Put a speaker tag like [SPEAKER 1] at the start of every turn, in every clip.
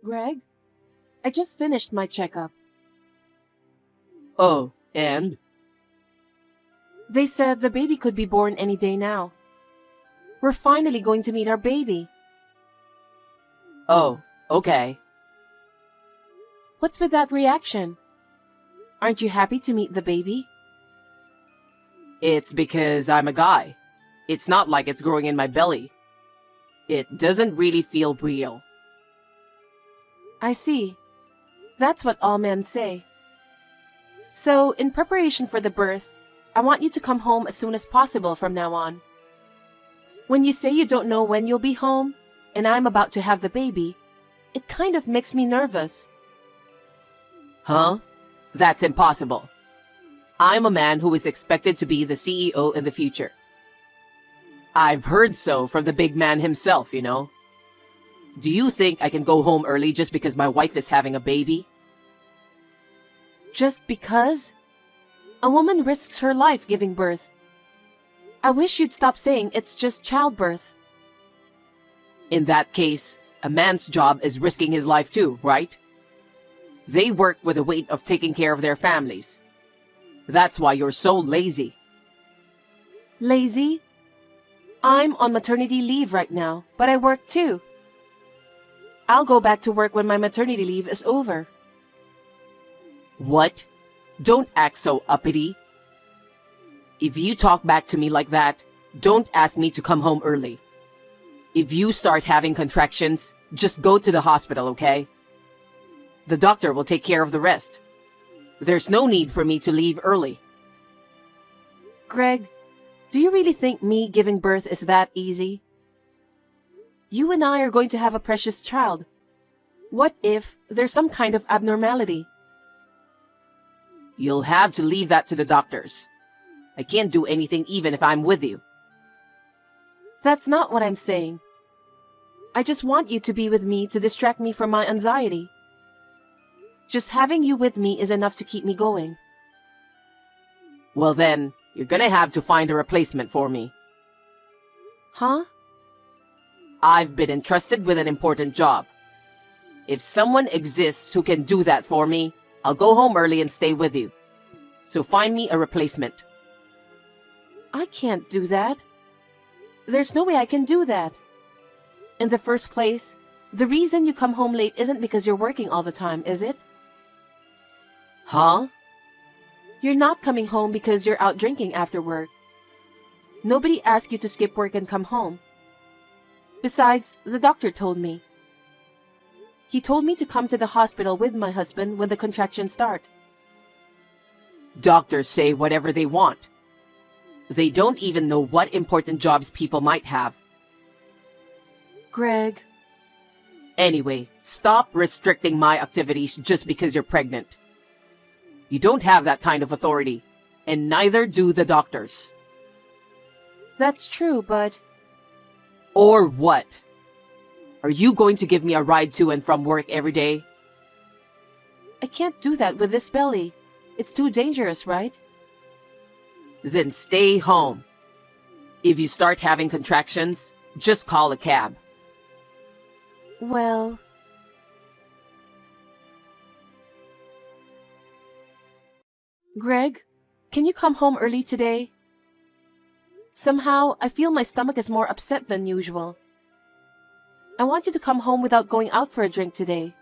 [SPEAKER 1] Greg, I just finished my checkup.
[SPEAKER 2] Oh, and?
[SPEAKER 1] They said the baby could be born any day now. We're finally going to meet our baby.
[SPEAKER 2] Oh, okay.
[SPEAKER 1] What's with that reaction? Aren't you happy to meet the baby?
[SPEAKER 2] It's because I'm a guy. It's not like it's growing in my belly. It doesn't really feel real.
[SPEAKER 1] I see. That's what all men say. So, in preparation for the birth, I want you to come home as soon as possible from now on. When you say you don't know when you'll be home, and I'm about to have the baby, it kind of makes me nervous.
[SPEAKER 2] Huh? That's impossible. I'm a man who is expected to be the CEO in the future. I've heard so from the big man himself, you know. Do you think I can go home early just because my wife is having a baby?
[SPEAKER 1] Just because? A woman risks her life giving birth. I wish you'd stop saying it's just childbirth.
[SPEAKER 2] In that case, a man's job is risking his life too, right? They work with the weight of taking care of their families. That's why you're so lazy.
[SPEAKER 1] Lazy? I'm on maternity leave right now, but I work too. I'll go back to work when my maternity leave is over.
[SPEAKER 2] What? Don't act so uppity. If you talk back to me like that, don't ask me to come home early. If you start having contractions, just go to the hospital, okay? The doctor will take care of the rest. There's no need for me to leave early.
[SPEAKER 1] Greg, do you really think me giving birth is that easy? You and I are going to have a precious child. What if there's some kind of abnormality?
[SPEAKER 2] You'll have to leave that to the doctors. I can't do anything even if I'm with you.
[SPEAKER 1] That's not what I'm saying. I just want you to be with me to distract me from my anxiety. Just having you with me is enough to keep me going.
[SPEAKER 2] Well then, you're gonna have to find a replacement for me.
[SPEAKER 1] Huh?
[SPEAKER 2] I've been entrusted with an important job. If someone exists who can do that for me, I'll go home early and stay with you. So find me a replacement.
[SPEAKER 1] I can't do that. There's no way I can do that. In the first place, the reason you come home late isn't because you're working all the time, is it?
[SPEAKER 2] Huh?
[SPEAKER 1] You're not coming home because you're out drinking after work. Nobody asked you to skip work and come home. Besides, the doctor told me. He told me to come to the hospital with my husband when the contractions start.
[SPEAKER 2] Doctors say whatever they want. They don't even know what important jobs people might have.
[SPEAKER 1] Greg.
[SPEAKER 2] Anyway, stop restricting my activities just because you're pregnant. You don't have that kind of authority, and neither do the doctors.
[SPEAKER 1] That's true, but...
[SPEAKER 2] Or what? Are you going to give me a ride to and from work every day?
[SPEAKER 1] I can't do that with this belly. It's too dangerous, right?
[SPEAKER 2] Then stay home. If you start having contractions, just call a cab.
[SPEAKER 1] Well... Greg, can you come home early today? Somehow, I feel my stomach is more upset than usual. I want you to come home without going out for a drink today.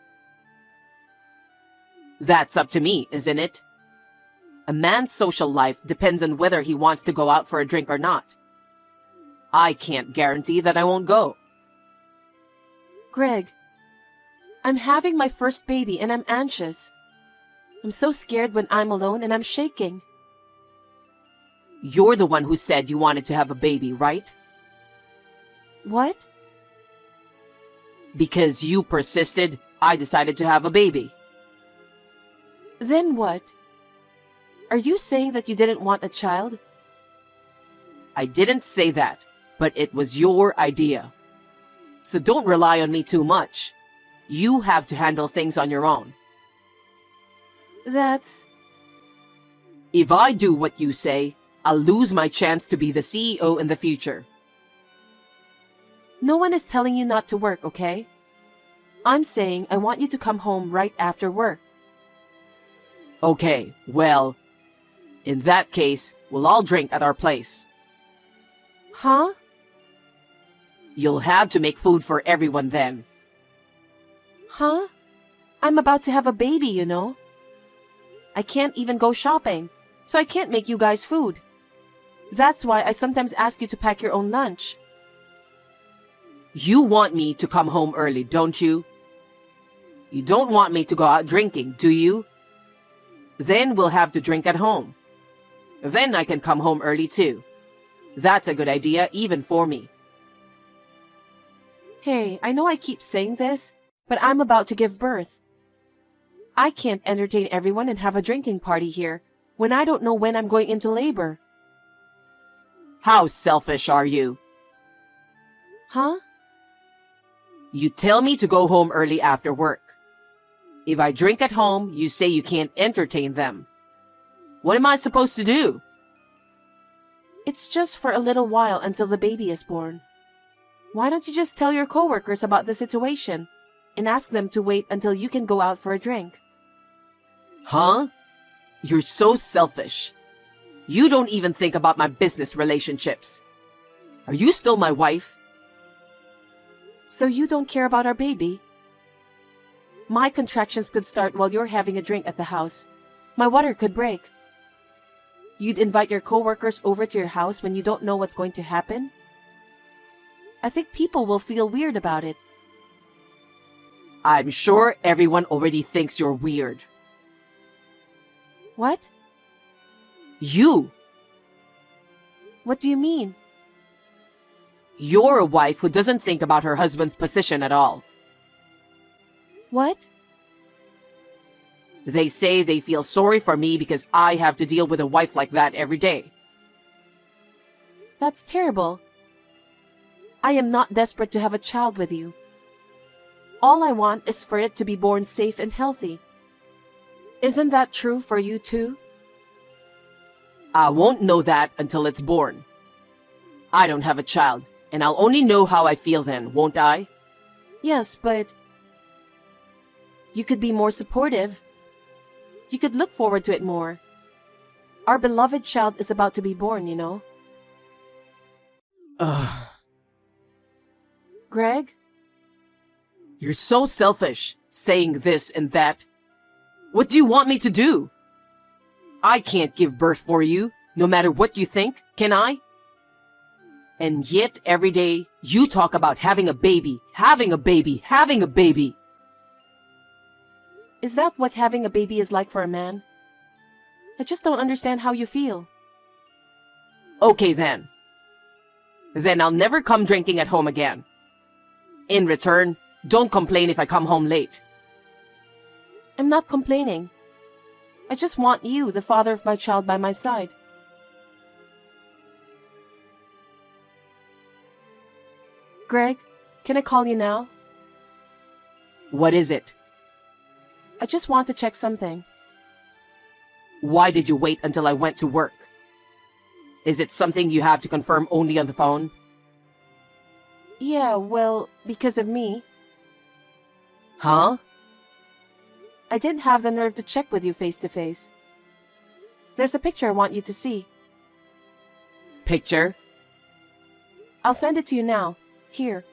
[SPEAKER 2] That's up to me, isn't it? A man's social life depends on whether he wants to go out for a drink or not. I can't guarantee that I won't go.
[SPEAKER 1] Greg, I'm having my first baby and I'm anxious. I'm so scared when I'm alone and I'm shaking.
[SPEAKER 2] You're the one who said you wanted to have a baby, right?
[SPEAKER 1] What?
[SPEAKER 2] Because you persisted, I decided to have a baby.
[SPEAKER 1] Then what? Are you saying that you didn't want a child?
[SPEAKER 2] I didn't say that, but it was your idea. So don't rely on me too much. You have to handle things on your own.
[SPEAKER 1] That's...
[SPEAKER 2] If I do what you say, I'll lose my chance to be the CEO in the future.
[SPEAKER 1] No one is telling you not to work, okay? I'm saying I want you to come home right after work.
[SPEAKER 2] Okay, well, in that case, we'll all drink at our place.
[SPEAKER 1] Huh?
[SPEAKER 2] You'll have to make food for everyone then.
[SPEAKER 1] Huh? I'm about to have a baby, you know. I can't even go shopping, so I can't make you guys food. That's why I sometimes ask you to pack your own lunch.
[SPEAKER 2] You want me to come home early, don't you? You don't want me to go out drinking, do you? Then we'll have to drink at home. Then I can come home early too. That's a good idea, even for me.
[SPEAKER 1] Hey, I know I keep saying this, but I'm about to give birth. I can't entertain everyone and have a drinking party here when I don't know when I'm going into labor.
[SPEAKER 2] How selfish are you?
[SPEAKER 1] Huh?
[SPEAKER 2] You tell me to go home early after work. If I drink at home, you say you can't entertain them. What am I supposed to do?
[SPEAKER 1] It's just for a little while until the baby is born. Why don't you just tell your coworkers about the situation and ask them to wait until you can go out for a drink?
[SPEAKER 2] Huh? You're so selfish. You don't even think about my business relationships. Are you still my wife?
[SPEAKER 1] So you don't care about our baby? My contractions could start while you're having a drink at the house. My water could break. You'd invite your coworkers over to your house when you don't know what's going to happen? I think people will feel weird about it.
[SPEAKER 2] I'm sure everyone already thinks you're weird.
[SPEAKER 1] What?
[SPEAKER 2] You!
[SPEAKER 1] What do you mean?
[SPEAKER 2] You're a wife who doesn't think about her husband's position at all.
[SPEAKER 1] What?
[SPEAKER 2] They say they feel sorry for me because I have to deal with a wife like that every day.
[SPEAKER 1] That's terrible. I am not desperate to have a child with you. All I want is for it to be born safe and healthy. Isn't that true for you too?
[SPEAKER 2] I won't know that until it's born. I don't have a child, and I'll only know how I feel then, won't I?
[SPEAKER 1] Yes, but you could be more supportive. You could look forward to it more. Our beloved child is about to be born, you know.
[SPEAKER 2] Ugh.
[SPEAKER 1] Greg?
[SPEAKER 2] You're so selfish, saying this and that. What do you want me to do? I can't give birth for you, no matter what you think, can I? And yet, every day, you talk about having a baby, having a baby, having a baby.
[SPEAKER 1] Is that what having a baby is like for a man? I just don't understand how you feel.
[SPEAKER 2] Okay then. Then I'll never come drinking at home again. In return, don't complain if I come home late.
[SPEAKER 1] I'm not complaining. I just want you, the father of my child, by my side. Greg, can I call you now?
[SPEAKER 2] What is it?
[SPEAKER 1] I just want to check something.
[SPEAKER 2] Why did you wait until I went to work? Is it something you have to confirm only on the phone?
[SPEAKER 1] Yeah, well, because of me.
[SPEAKER 2] Huh?
[SPEAKER 1] I didn't have the nerve to check with you face to face. There's a picture I want you to see.
[SPEAKER 2] Picture?
[SPEAKER 1] I'll send it to you now. Here.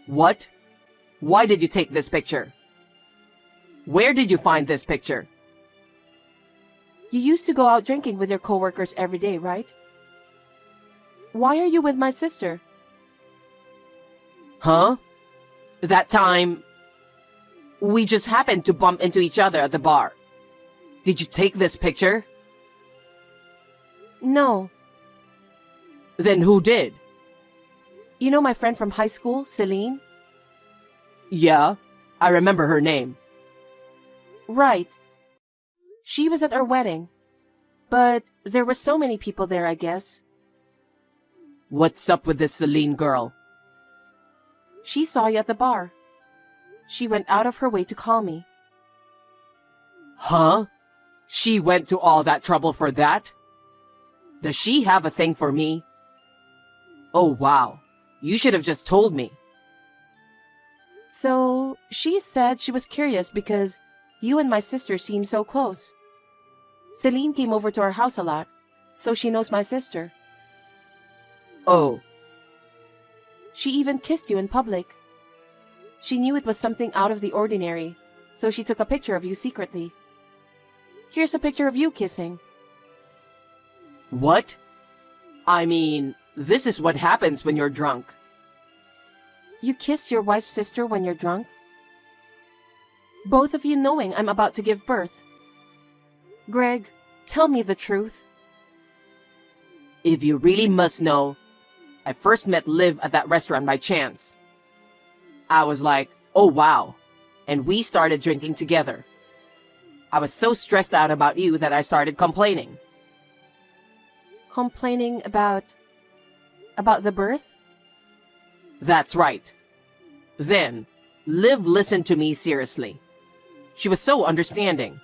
[SPEAKER 2] What? Why did you take this picture? Where did you find this picture?
[SPEAKER 1] You used to go out drinking with your coworkers every day, right? Why are you with my sister?
[SPEAKER 2] Huh? That time, we just happened to bump into each other at the bar. Did you take this picture?
[SPEAKER 1] No.
[SPEAKER 2] Then who did?
[SPEAKER 1] You know my friend from high school, Celine?
[SPEAKER 2] Yeah, I remember her name.
[SPEAKER 1] Right. She was at our wedding. But there were so many people there, I guess.
[SPEAKER 2] What's up with this Celine girl?
[SPEAKER 1] She saw you at the bar. She went out of her way to call me.
[SPEAKER 2] Huh? She went to all that trouble for that? Does she have a thing for me? Oh wow, you should have just told me.
[SPEAKER 1] So, she said she was curious because you and my sister seem so close. Celine came over to our house a lot, so she knows my sister.
[SPEAKER 2] Oh,
[SPEAKER 1] She even kissed you in public. She knew it was something out of the ordinary, so she took a picture of you secretly. Here's a picture of you kissing.
[SPEAKER 2] what? I mean, this is what happens when you're drunk.
[SPEAKER 1] You kiss your wife's sister when you're drunk? Both of you knowing I'm about to give birth. Greg, tell me the truth.
[SPEAKER 2] If you really must know, I first met Liv at that restaurant by chance. I was like, oh wow, and we started drinking together. I was so stressed out about you that I started complaining.
[SPEAKER 1] Complaining about the birth?
[SPEAKER 2] That's right. Then, Liv listened to me seriously. She was so understanding.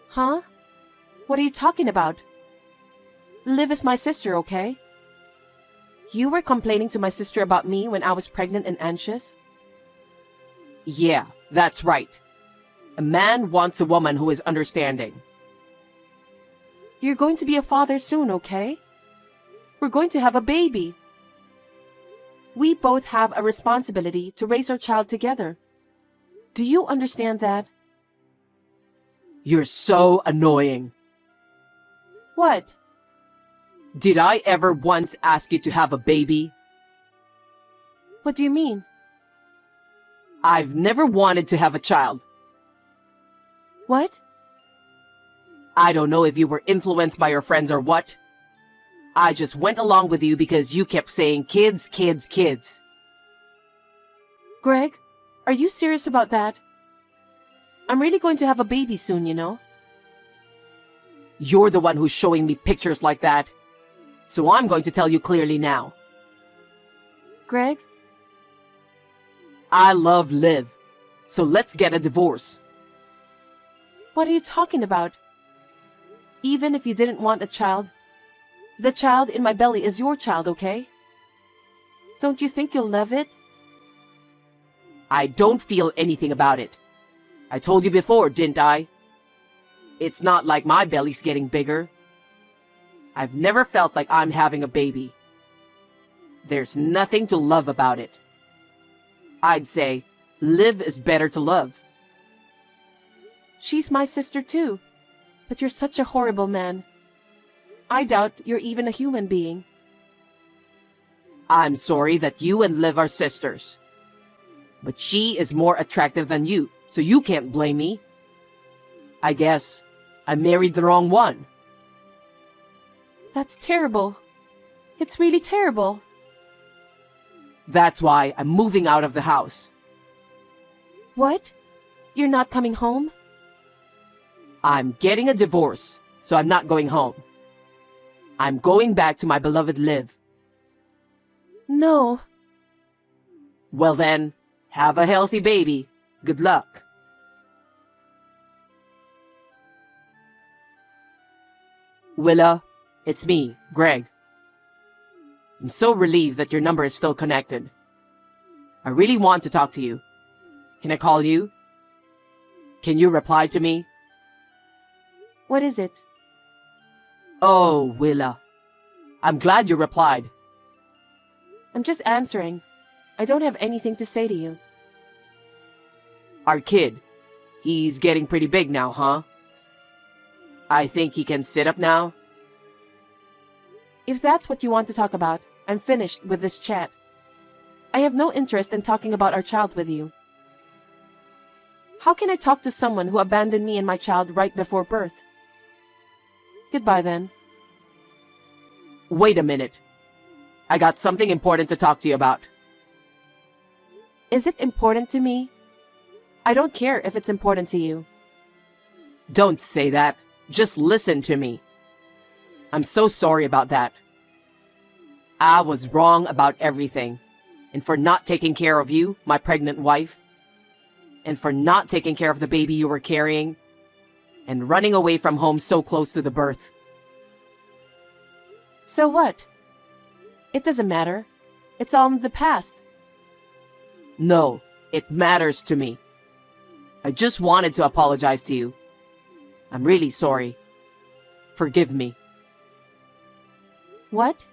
[SPEAKER 1] Huh? What are you talking about? Liv is my sister, okay? You were complaining to my sister about me when I was pregnant and anxious?
[SPEAKER 2] Yeah, that's right. A man wants a woman who is understanding.
[SPEAKER 1] You're going to be a father soon, okay? We're going to have a baby. We both have a responsibility to raise our child together. Do you understand that?
[SPEAKER 2] You're so annoying.
[SPEAKER 1] What?
[SPEAKER 2] Did I ever once ask you to have a baby?
[SPEAKER 1] What do you mean?
[SPEAKER 2] I've never wanted to have a child.
[SPEAKER 1] What?
[SPEAKER 2] I don't know if you were influenced by your friends or what. I just went along with you because you kept saying kids, kids, kids.
[SPEAKER 1] Greg, are you serious about that? I'm really going to have a baby soon, you know?
[SPEAKER 2] You're the one who's showing me pictures like that. So I'm going to tell you clearly now.
[SPEAKER 1] Greg?
[SPEAKER 2] I love Liv. So let's get a divorce.
[SPEAKER 1] What are you talking about? Even if you didn't want a child, the child in my belly is your child, okay? Don't you think you'll love it?
[SPEAKER 2] I don't feel anything about it. I told you before, didn't I? It's not like my belly's getting bigger. I've never felt like I'm having a baby. There's nothing to love about it. I'd say, Liv is better to love.
[SPEAKER 1] She's my sister too, but you're such a horrible man. I doubt you're even a human being.
[SPEAKER 2] I'm sorry that you and Liv are sisters. But she is more attractive than you, so you can't blame me. I guess I married the wrong one.
[SPEAKER 1] That's terrible. It's really terrible.
[SPEAKER 2] That's why I'm moving out of the house.
[SPEAKER 1] What? You're not coming home?
[SPEAKER 2] I'm getting a divorce, so I'm not going home. I'm going back to my beloved Liv.
[SPEAKER 1] No.
[SPEAKER 2] Well then, have a healthy baby. Good luck. Willa, it's me, Greg. I'm so relieved that your number is still connected. I really want to talk to you. Can I call you? Can you reply to me?
[SPEAKER 1] What is it?
[SPEAKER 2] Oh, Willa. I'm glad you replied.
[SPEAKER 1] I'm just answering. I don't have anything to say to you.
[SPEAKER 2] Our kid. He's getting pretty big now, huh? I think he can sit up now.
[SPEAKER 1] If that's what you want to talk about, I'm finished with this chat. I have no interest in talking about our child with you. How can I talk to someone who abandoned me and my child right before birth? Goodbye then.
[SPEAKER 2] Wait a minute. I got something important to talk to you about.
[SPEAKER 1] Is it important to me? I don't care if it's important to you.
[SPEAKER 2] Don't say that. Just listen to me. I'm so sorry about that. I was wrong about everything. And for not taking care of you, my pregnant wife. And for not taking care of the baby you were carrying. And running away from home so close to the birth.
[SPEAKER 1] So what? It doesn't matter. It's all in the past.
[SPEAKER 2] No, it matters to me. I just wanted to apologize to you. I'm really sorry. Forgive me.
[SPEAKER 1] What?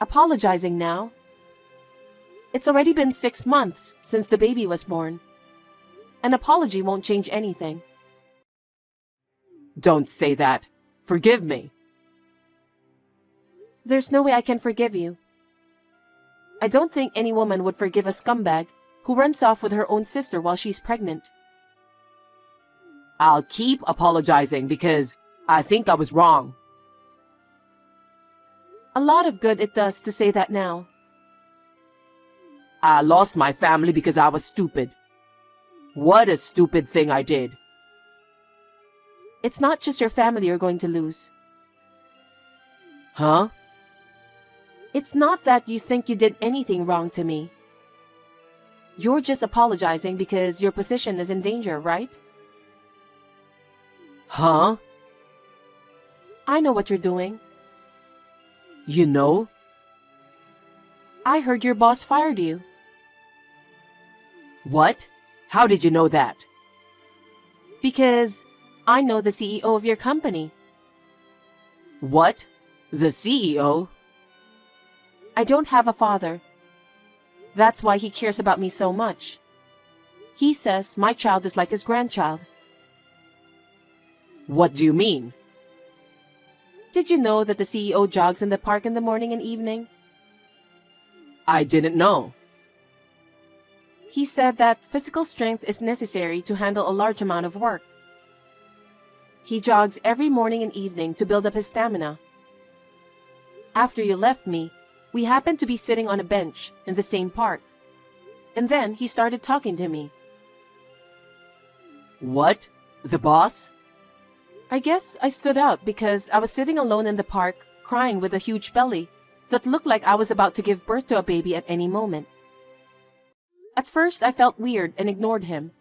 [SPEAKER 1] Apologizing now? It's already been 6 months since the baby was born. An apology won't change anything.
[SPEAKER 2] Don't say that. Forgive me.
[SPEAKER 1] There's no way I can forgive you. I don't think any woman would forgive a scumbag who runs off with her own sister while she's pregnant.
[SPEAKER 2] I'll keep apologizing because I think I was wrong.
[SPEAKER 1] A lot of good it does to say that now.
[SPEAKER 2] I lost my family because I was stupid. What a stupid thing I did.
[SPEAKER 1] It's not just your family you're going to lose.
[SPEAKER 2] Huh?
[SPEAKER 1] It's not that you think you did anything wrong to me. You're just apologizing because your position is in danger, right?
[SPEAKER 2] Huh?
[SPEAKER 1] I know what you're doing.
[SPEAKER 2] You know?
[SPEAKER 1] I heard your boss fired you.
[SPEAKER 2] What? How did you know that?
[SPEAKER 1] Because I know the CEO of your company.
[SPEAKER 2] What? The CEO?
[SPEAKER 1] I don't have a father. That's why he cares about me so much. He says my child is like his grandchild.
[SPEAKER 2] What do you mean?
[SPEAKER 1] Did you know that the CEO jogs in the park in the morning and evening?
[SPEAKER 2] I didn't know.
[SPEAKER 1] He said that physical strength is necessary to handle a large amount of work. He jogs every morning and evening to build up his stamina. After you left me, we happened to be sitting on a bench in the same park. And then he started talking to me.
[SPEAKER 2] What? The boss?
[SPEAKER 1] I guess I stood out because I was sitting alone in the park, crying with a huge belly that looked like I was about to give birth to a baby at any moment. At first, I felt weird and ignored him.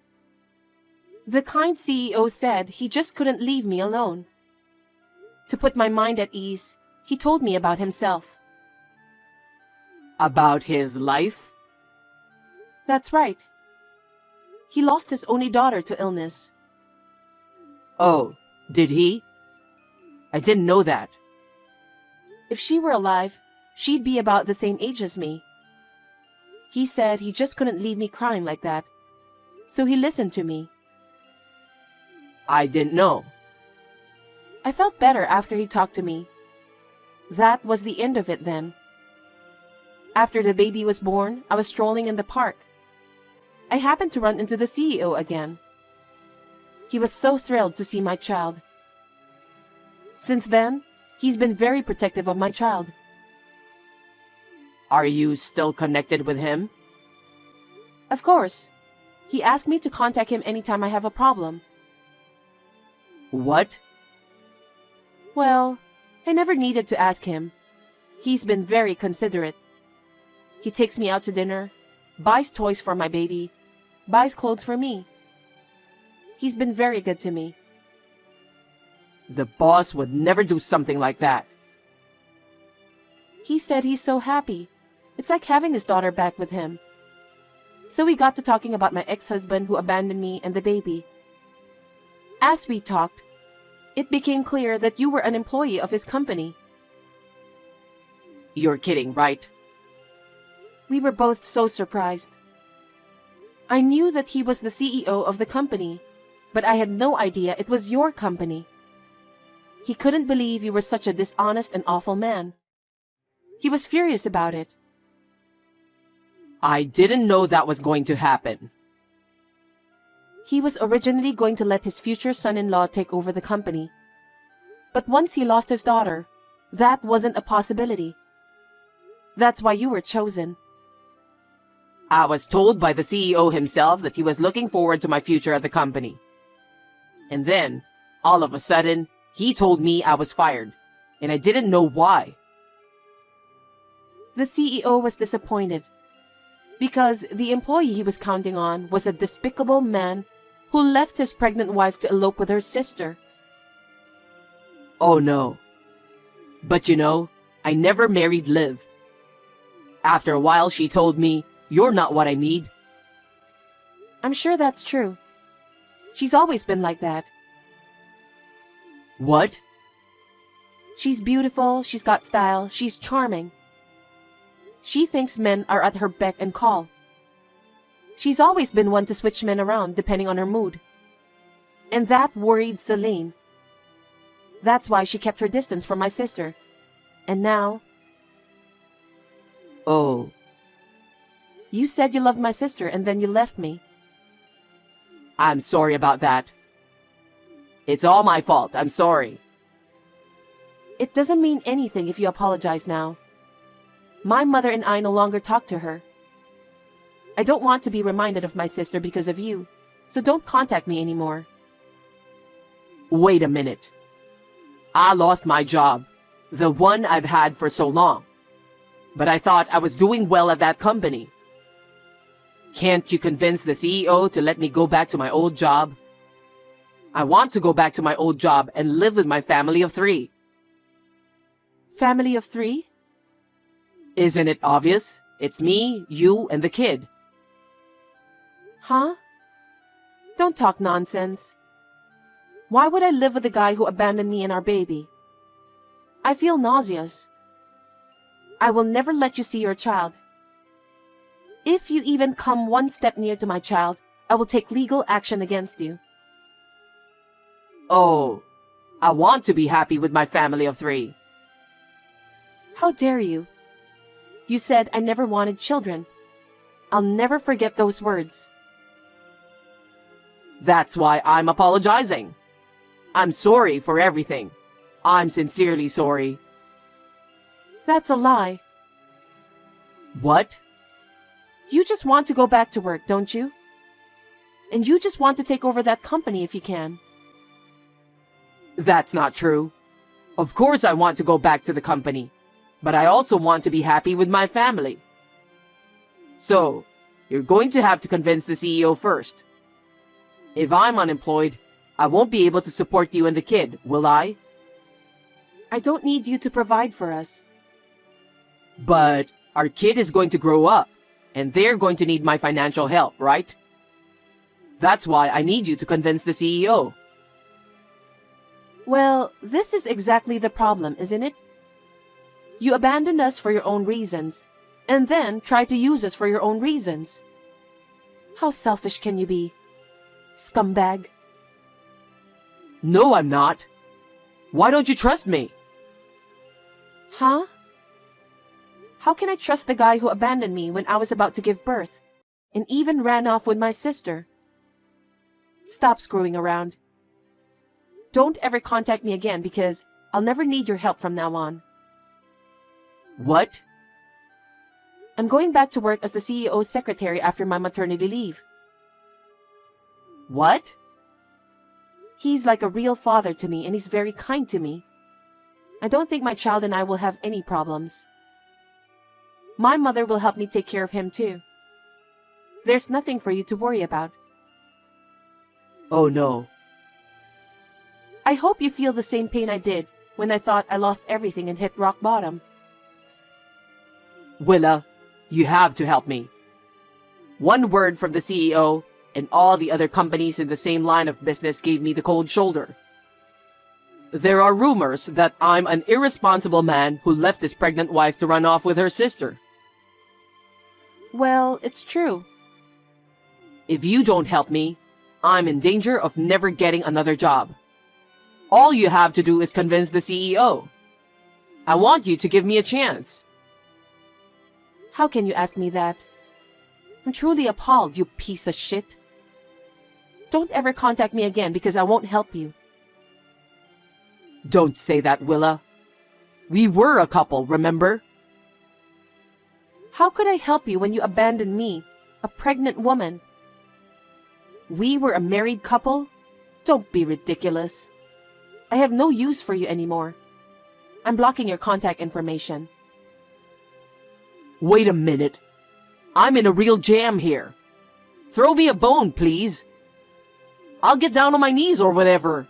[SPEAKER 1] The kind CEO said he just couldn't leave me alone. To put my mind at ease, he told me about himself.
[SPEAKER 2] About his life?
[SPEAKER 1] That's right. He lost his only daughter to illness.
[SPEAKER 2] Oh, did he? I didn't know that.
[SPEAKER 1] If she were alive, she'd be about the same age as me. He said he just couldn't leave me crying like that. So he listened to me.
[SPEAKER 2] I didn't know.
[SPEAKER 1] I felt better after he talked to me. That was the end of it then. After the baby was born, I was strolling in the park. I happened to run into the CEO again. He was so thrilled to see my child. Since then, he's been very protective of my child.
[SPEAKER 2] Are you still connected with him?
[SPEAKER 1] Of course. He asked me to contact him anytime I have a problem.
[SPEAKER 2] What?
[SPEAKER 1] Well, I never needed to ask him. He's been very considerate. He takes me out to dinner, buys toys for my baby, buys clothes for me. He's been very good to me.
[SPEAKER 2] The boss would never do something like that.
[SPEAKER 1] He said he's so happy. It's like having his daughter back with him. So we got to talking about my ex-husband who abandoned me and the baby. As we talked, it became clear that you were an employee of his company.
[SPEAKER 2] You're kidding, right?
[SPEAKER 1] We were both so surprised. I knew that he was the CEO of the company, but I had no idea it was your company. He couldn't believe you were such a dishonest and awful man. He was furious about it.
[SPEAKER 2] I didn't know that was going to happen.
[SPEAKER 1] He was originally going to let his future son-in-law take over the company. But once he lost his daughter, that wasn't a possibility. That's why you were chosen.
[SPEAKER 2] I was told by the CEO himself that he was looking forward to my future at the company. And then, all of a sudden, he told me I was fired, and I didn't know why.
[SPEAKER 1] The CEO was disappointed because the employee he was counting on was a despicable man who left his pregnant wife to elope with her sister.
[SPEAKER 2] Oh no. But you know, I never married Liv. After a while, she told me, "You're not what I need.
[SPEAKER 1] I'm sure that's true. She's always been like that.
[SPEAKER 2] What?
[SPEAKER 1] She's beautiful, she's got style, she's charming. She thinks men are at her beck and call. She's always been one to switch men around depending on her mood. And that worried Celine. That's why she kept her distance from my sister. And now...
[SPEAKER 2] Oh,
[SPEAKER 1] You said you loved my sister and then you left me.
[SPEAKER 2] I'm sorry about that. It's all my fault. I'm sorry.
[SPEAKER 1] It doesn't mean anything if you apologize now. My mother and I no longer talk to her. I don't want to be reminded of my sister because of you, so don't contact me anymore.
[SPEAKER 2] Wait a minute. I lost my job, the one I've had for so long. But I thought I was doing well at that company. Can't you convince the CEO to let me go back to my old job? I want to go back to my old job and live with my family of 3.
[SPEAKER 1] Family of 3?
[SPEAKER 2] Isn't it obvious? It's me, you, and the kid.
[SPEAKER 1] Huh? Don't talk nonsense. Why would I live with a guy who abandoned me and our baby? I feel nauseous. I will never let you see your child. If you even come one step near to my child, I will take legal action against you.
[SPEAKER 2] Oh, I want to be happy with my family of 3.
[SPEAKER 1] How dare you? You said I never wanted children. I'll never forget those words.
[SPEAKER 2] That's why I'm apologizing. I'm sorry for everything. I'm sincerely sorry.
[SPEAKER 1] That's a lie.
[SPEAKER 2] What?
[SPEAKER 1] You just want to go back to work, don't you? And you just want to take over that company if you can.
[SPEAKER 2] That's not true. Of course I want to go back to the company, but I also want to be happy with my family. So, you're going to have to convince the CEO first. If I'm unemployed, I won't be able to support you and the kid, will I?
[SPEAKER 1] I don't need you to provide for us.
[SPEAKER 2] But our kid is going to grow up, and they're going to need my financial help, right? That's why I need you to convince the CEO.
[SPEAKER 1] Well, this is exactly the problem, isn't it? You abandoned us for your own reasons, and then tried to use us for your own reasons. How selfish can you be? Scumbag.
[SPEAKER 2] No, I'm not. Why don't you trust me?
[SPEAKER 1] Huh? How can I trust the guy who abandoned me when I was about to give birth, and even ran off with my sister? Stop screwing around. Don't ever contact me again because I'll never need your help from now on.
[SPEAKER 2] What?
[SPEAKER 1] I'm going back to work as the CEO's secretary after my maternity leave.
[SPEAKER 2] What?
[SPEAKER 1] He's like a real father to me and he's very kind to me. I don't think my child and I will have any problems. My mother will help me take care of him too. There's nothing for you to worry about.
[SPEAKER 2] Oh no.
[SPEAKER 1] I hope you feel the same pain I did when I thought I lost everything and hit rock bottom.
[SPEAKER 2] Willa, you have to help me. One word from the CEO, and all the other companies in the same line of business gave me the cold shoulder. There are rumors that I'm an irresponsible man who left his pregnant wife to run off with her sister.
[SPEAKER 1] Well, it's true.
[SPEAKER 2] If you don't help me, I'm in danger of never getting another job. All you have to do is convince the CEO. I want you to give me a chance.
[SPEAKER 1] How can you ask me that? I'm truly appalled, you piece of shit. Don't ever contact me again because I won't help you.
[SPEAKER 2] Don't say that, Willa. We were a couple, remember?
[SPEAKER 1] How could I help you when you abandoned me, a pregnant woman? We were a married couple? Don't be ridiculous. I have no use for you anymore. I'm blocking your contact information.
[SPEAKER 2] Wait a minute. I'm in a real jam here. Throw me a bone, please. I'll get down on my knees or whatever.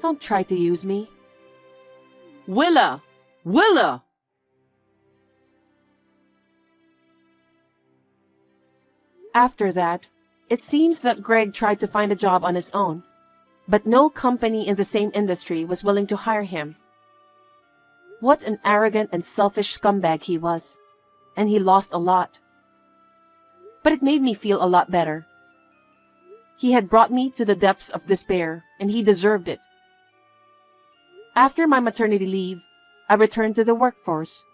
[SPEAKER 1] Don't try to use me.
[SPEAKER 2] Willa! Willa!
[SPEAKER 1] After that, It seems that Greg tried to find a job on his own, but no company in the same industry was willing to hire him. What an arrogant and selfish scumbag he was, and he lost a lot. But it made me feel a lot better. He had brought me to the depths of despair, and he deserved it. After my maternity leave, I returned to the workforce.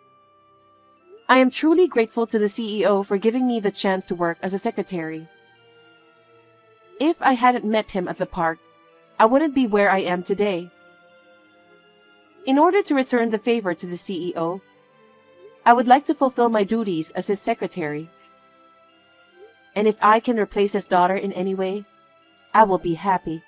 [SPEAKER 1] I am truly grateful to the CEO for giving me the chance to work as a secretary. If I hadn't met him at the park, I wouldn't be where I am today. In order to return the favor to the CEO, I would like to fulfill my duties as his secretary. And if I can replace his daughter in any way, I will be happy.